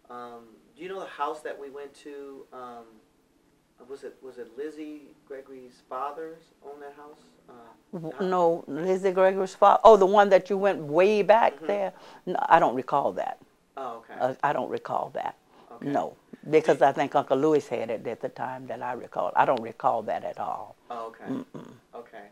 Do you know the house that we went to? Was it Lizzie Gregory's father's owned that house? No, Lizzie Gregory's father. Oh, the one that you went way back there? No, I don't recall that. Oh, okay. I don't recall that. Okay. No, because I think Uncle Louis had it at the time that I recall. I don't recall that at all. Oh, okay. Okay.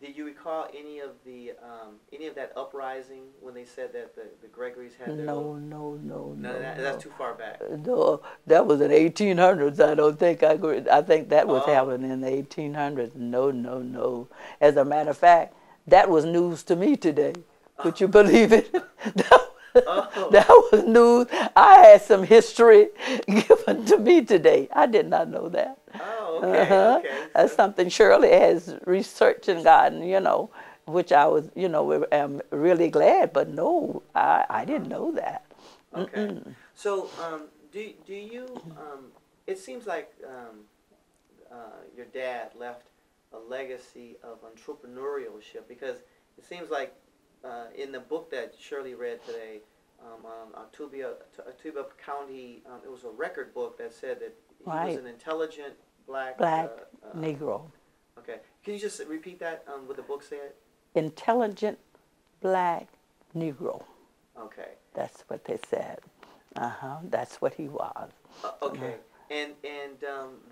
Did you recall any of that uprising when they said that the Gregories had their No, own? no, no, No, no. that's too far back. No, that was in 1800s. I don't think I agree. I think that was Oh. happening in the 1800s. No, no, no. As a matter of fact, that was news to me today. Could you believe it? That was news. I had some history given to me today. I did not know that. Oh, okay, okay. That's something Shirley has researched and gotten, which I was, am really glad. But no, I didn't know that. Okay. So, do you? It seems like your dad left a legacy of entrepreneurship, because it seems like in the book that Shirley read today, Tuba County, it was a record book that said that he was an intelligent black Negro. Okay. Can you just repeat that? What the book said? Intelligent black Negro. Okay. That's what they said. That's what he was. Okay. And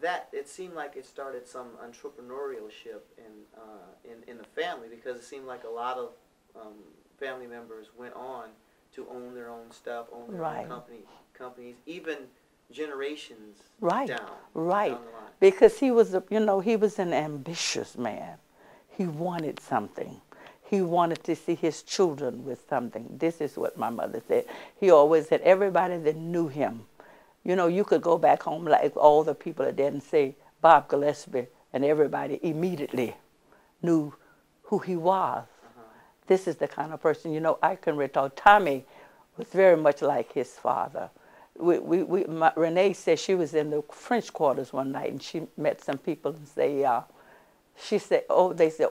that, it seemed like it started some entrepreneurship in the family, because it seemed like a lot of family members went on to own their own stuff, own their own companies, even generations down the line. Because he was he was an ambitious man. He wanted something. He wanted to see his children with something. This is what my mother said. He always said, everybody that knew him, you could go back home like all the people that didn't say Bob Gillespie, and everybody immediately knew who he was. This is the kind of person, I can recall. Tommy was very much like his father. Renee said she was in the French quarters one night, and she met some people and she said, they said,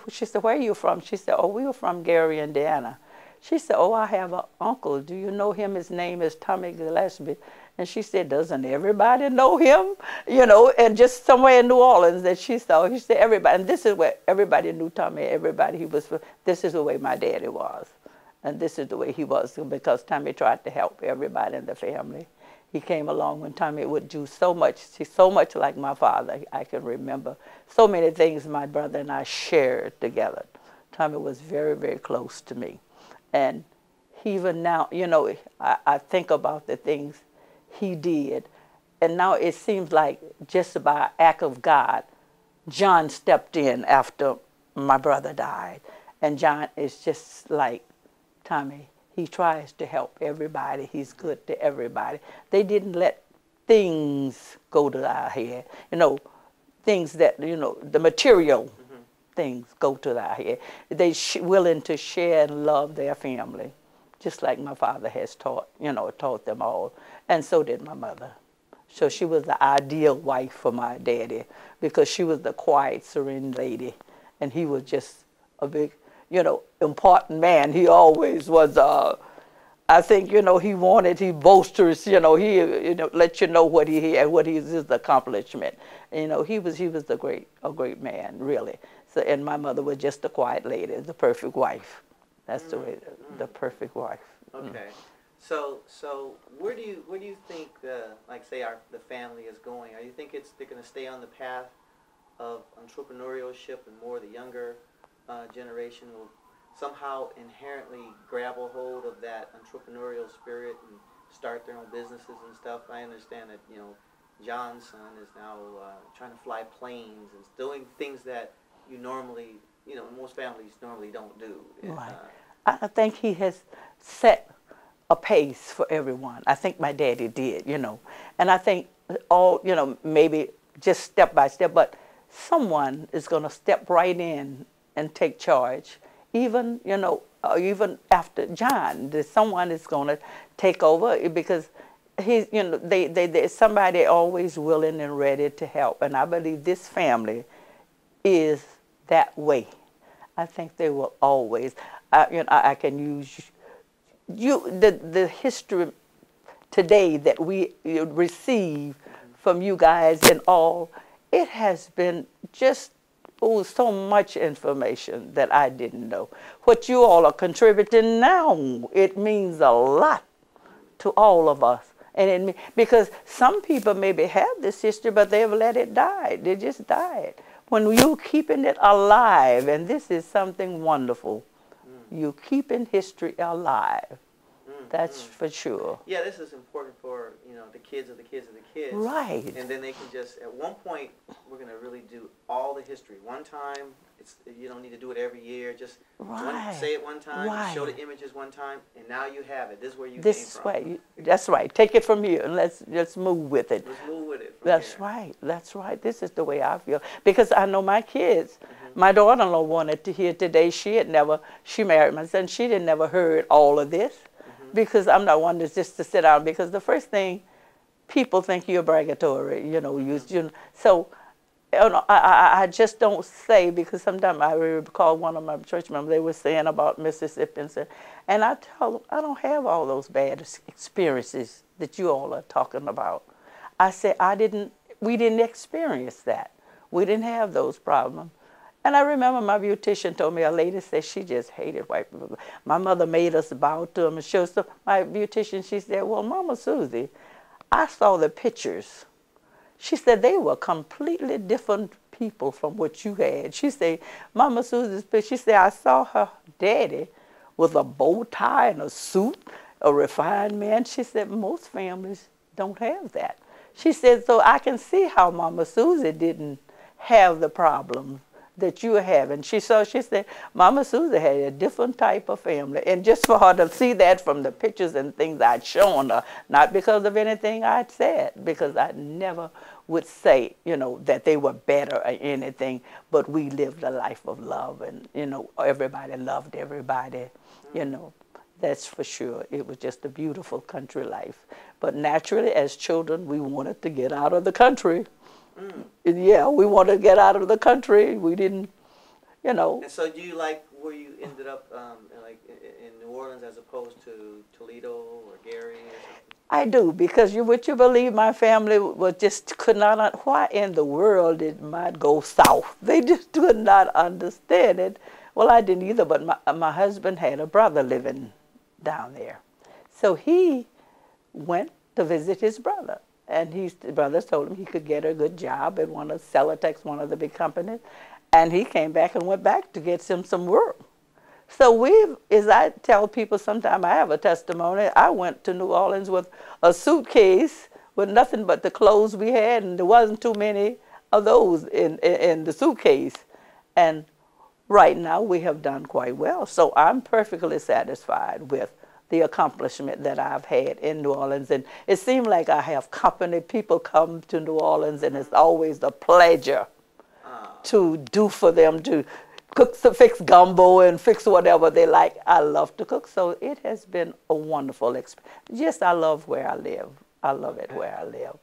she said, where are you from? She said, we were from Gary, Indiana. She said, I have an uncle. Do you know him? His name is Tommy Gillespie. And she said, doesn't everybody know him? And just somewhere in New Orleans that she saw. She said, everybody. And this is where everybody knew Tommy. This is the way my daddy was. And this is the way he was, because Tommy tried to help everybody in the family. He came along when Tommy would do so much like my father. I can remember so many things my brother and I shared together. Tommy was very, very close to me. And even now, I think about the things he did. And now it seems like just by act of God, John stepped in after my brother died. And John is just like Tommy. He tries to help everybody. He's good to everybody. They didn't let things go to our head. Things that, the material things go to our head. They willing to share and love their family, just like my father has taught them all. And so did my mother. So she was the ideal wife for my daddy, because she was the quiet, serene lady. And he was just a big, important man. He always was, I think, he boasters, he let you know what he had, what his accomplishment. He was a great man, really. So, and my mother was just a quiet lady, the perfect wife. That's the way, the perfect wife. Okay. So where do you think the family is going? Are you think they're going to stay on the path of entrepreneurship, and more the younger generation will somehow inherently grab a hold of that entrepreneurial spirit and start their own businesses and stuff? I understand that John's son is now trying to fly planes and doing things that you normally, most families normally don't do. Right. I think he has set a pace for everyone. I think my daddy did, and I think maybe just step by step, but someone is going to step right in and take charge. Even, even after John, someone is going to take over, because he's, there's somebody always willing and ready to help. And I believe this family is that way. I think they will always, I can use the history today that we receive from you guys and all, it has been just so much information that I didn't know. What you all are contributing now, it means a lot to all of us. And because some people maybe have this history, but they've let it die. They just died. When you're keeping it alive, and this is something wonderful, you're keeping history alive. That's for sure. Yeah, this is important for, the kids of the kids of the kids. Right. And then they can just, at one point, we're going to really do all the history. One time, you don't need to do it every year. Just say it one time, show the images one time, and now you have it. This is where you came from. That's right. Take it from here and let's move with it. Let's move with it. That's right. That's right. This is the way I feel. Because I know my kids. My daughter-in-law wanted to hear today. She married my son. She had never heard all of this. Because I'm not one that's just to sit down. Because the first thing, people think you're bragatory, So, I just don't say, because sometimes I recall one of my church members, they were saying about Mississippi, and I tell them, I don't have all those bad experiences that you all are talking about. I said, we didn't experience that. We didn't have those problems. And I remember my beautician told me, a lady said she just hated white people. My mother made us bow to them and show stuff. My beautician, she said, well, Mama Susie, I saw the pictures. She said they were completely different people from what you had. She said, Mama Susie's picture, she said, I saw her daddy with a bow tie and a suit, a refined man. She said, most families don't have that. She said, so I can see how Mama Susie didn't have the problems that you have. And she said, Mama Susie had a different type of family. And just for her to see that from the pictures and things I'd shown her, not because of anything I'd said, because I never would say, that they were better or anything, but we lived a life of love and, everybody loved everybody, That's for sure. It was just a beautiful country life. But naturally, as children, we wanted to get out of the country. Yeah, we wanted to get out of the country. We didn't, And so do you like where you ended up, in New Orleans as opposed to Toledo or Gary or something? I do, because would you believe my family could not, why in the world did Mott go south? They just could not understand it. Well, I didn't either, but my husband had a brother living down there. So he went to visit his brother. And his brother told him he could get a good job at Celotex, one of the big companies. And he came back and went back to get him some work. So as I tell people sometimes, I have a testimony. I went to New Orleans with a suitcase with nothing but the clothes we had, and there wasn't too many of those in the suitcase. And right now we have done quite well. So I'm perfectly satisfied with the accomplishment that I've had in New Orleans. And it seemed like I have company. People come to New Orleans, and it's always a pleasure to do for them, to cook, fix gumbo and fix whatever they like. I love to cook, so it has been a wonderful experience. Yes, I love where I live. I love it where I live.